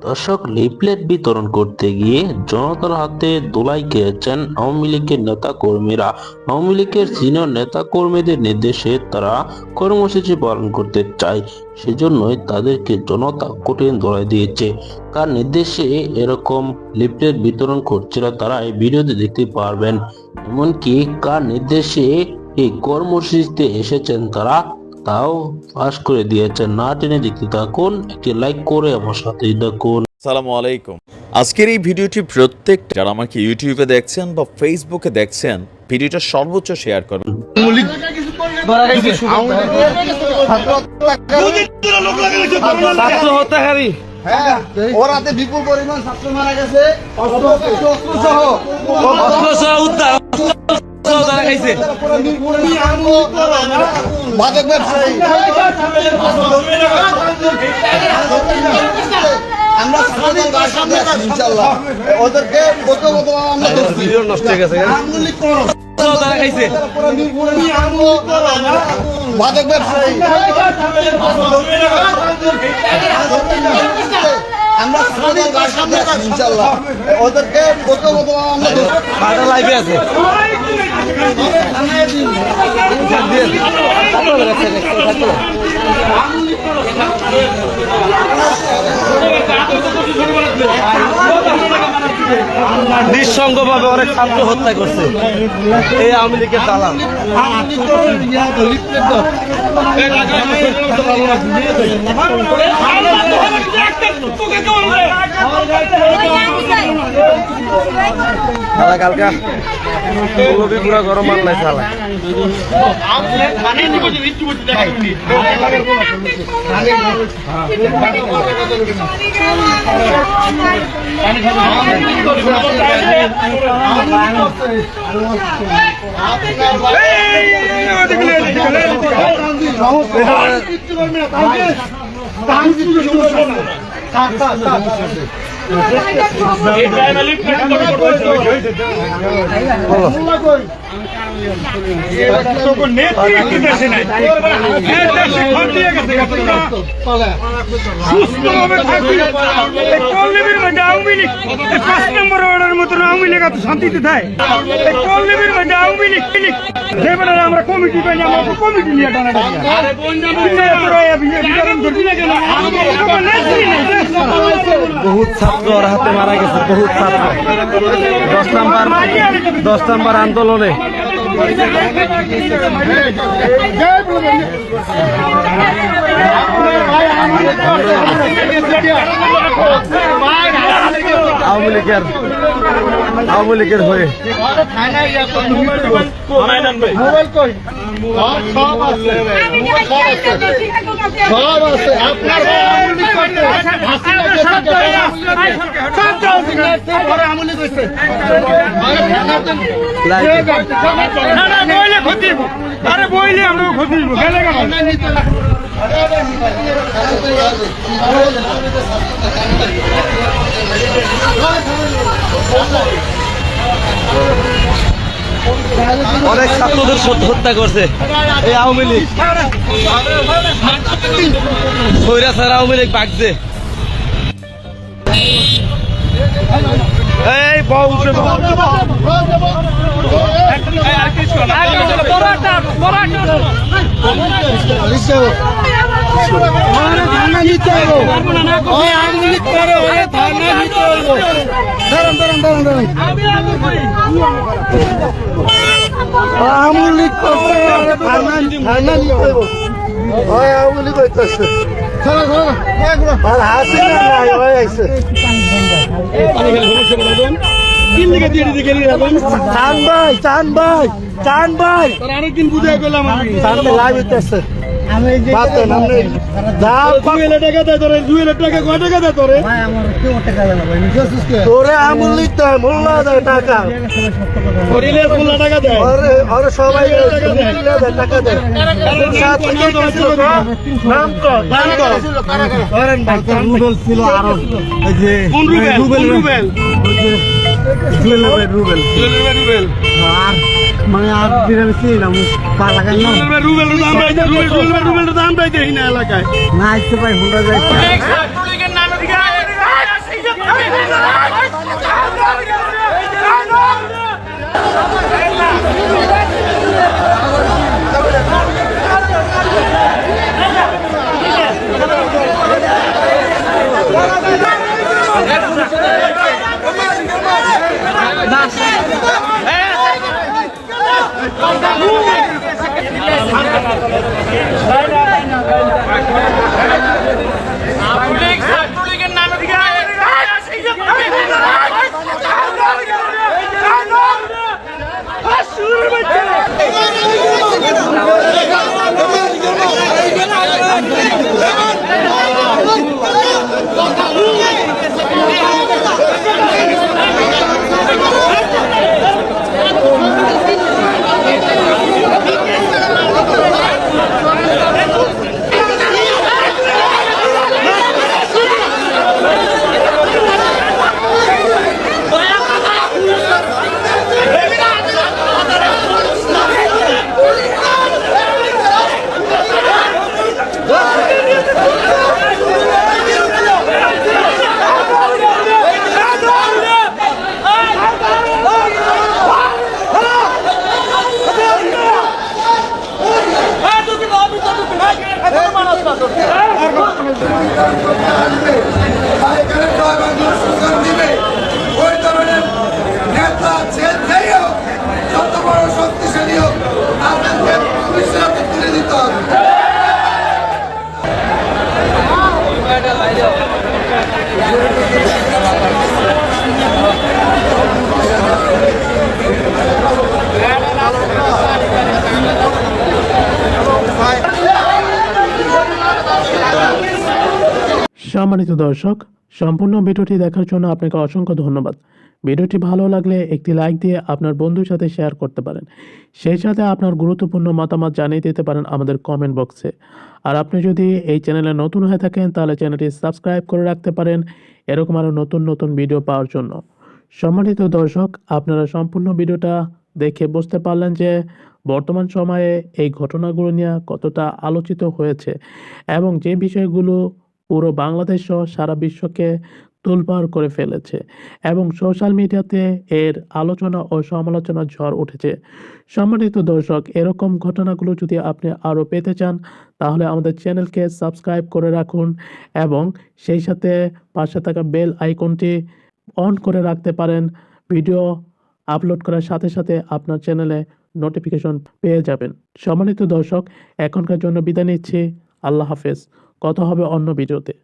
দর্শক, লিফলেট বিতরণ করতে গিয়ে জনতার হাতে দোলাই খেয়েছেন আওয়ামী লীগের নেতা কর্মীরা। আওয়ামী লীগের সিনিয়র নেতা কর্মীদের নির্দেশে তারা কর্মসূচি পালন করতে চায়, সেজন্যই তাদেরকে জনতা কঠিন দোলাই দিয়েছে। কার নির্দেশে এরকম লিফলেট বিতরণ করছিল তারা এই ভিডিওতে দেখতে পারবেন। এমনকি কার নির্দেশে এই কর্মসূচিতে এসেছেন তারা তাও পাস করে দিয়েছেন। না টেনে দেখতে থাকুন, একটি লাইক করে আমার সাথে দেখুন। আসসালামু আলাইকুম। আজকের এই ভিডিওটি প্রত্যেকটা যারা আমাকে ইউটিউবে দেখছেন বা ফেসবুকে দেখছেন, ভিডিওটা সর্বোচ্চ শেয়ার করুন। ওরাতে বিপুল পরিমাণ ছাত্র মারা গেছে, মাদক ব্যবসায়ী আমরা ইনশাল্লাহ ওদেরকে নষ্ট হয়ে গেছে। মাদক ব্যবসায়ী আমরা ইনশাল্লাহ ওদেরকে লাইভে আছে। নিঃসঙ্গভাবে অনেক ছাত্র হত্যা করছে এই আওয়ামী লীগের দালাল। কালকা পুরা গরম মান নাই সালা। শান্তিতে দেয় আমরা কমিটি পাই, আমরা কমিটি নিয়ে বহুত ছাত্র ওর হাতে মারা গেছে, বহুত ছাত্র 10 নম্বর আন্দোলনে। আওয়ামী লীগের হয়ে আরে বইলে আমরা ক্ষতি গেলে অনেক ছাত্রদের হত্যা করছে এই আওয়ামী লীগ। স্বৈরাচার আওয়ামী লীগ বাগছে। এই আরেকদিন বুঝে গেলাম লাইভ হইতেছে। তোরে আমুল নিতে মোল্লা দেয় টাকা টাকা দেয় সবাই টাকা দেয় রুবেল ছিল আরো রুবেল আর মানে আর বিরামি ছিলাম পা লাগাই না এলাকায় না আসতে পাই হুন্ডা যাই ওই ধরনের নেতা যেই হোক যত বড় শক্তিশালী হোক তাদেরকে পুলিশের হাতে তুলে দিতে হবে। সম্মানিত দর্শক, সম্পূর্ণ ভিডিওটি দেখার জন্য আপনাকে অসংখ্য ধন্যবাদ। ভিডিওটি ভালো লাগলে একটি লাইক দিয়ে আপনার বন্ধুর সাথে শেয়ার করতে পারেন। সেই সাথে আপনার গুরুত্বপূর্ণ মতামত জানিয়ে দিতে পারেন আমাদের কমেন্ট বক্সে। আর আপনি যদি এই চ্যানেলে নতুন হয়ে থাকেন তাহলে চ্যানেলটি সাবস্ক্রাইব করে রাখতে পারেন এরকম আরও নতুন নতুন ভিডিও পাওয়ার জন্য। সম্মানিত দর্শক, আপনারা সম্পূর্ণ ভিডিওটা দেখে বুঝতে পারলেন যে বর্তমান সময়ে এই ঘটনাগুলো নিয়ে কতটা আলোচিত হয়েছে এবং যে বিষয়গুলো পুরো বাংলাদেশ সহ সারা বিশ্বকে তোলপাড় করে ফেলেছে এবং সোশ্যাল মিডিয়াতে এর আলোচনা ও সমালোচনার ঝড় উঠেছে। সম্মানিত দর্শক, এরকম ঘটনাগুলো যদি আপনি আরও পেতে চান তাহলে আমাদের চ্যানেলকে সাবস্ক্রাইব করে রাখুন এবং সেই সাথে পাশে থাকা বেল আইকনটি অন করে রাখতে পারেন। ভিডিও আপলোড করার সাথে সাথে আপনার চ্যানেলে নোটিফিকেশন পেয়ে যাবেন। সম্মানিত দর্শক, এখনকার জন্য বিদায় নিচ্ছি। আল্লাহ হাফেজ। কথা হবে অন্য ভিডিওতে।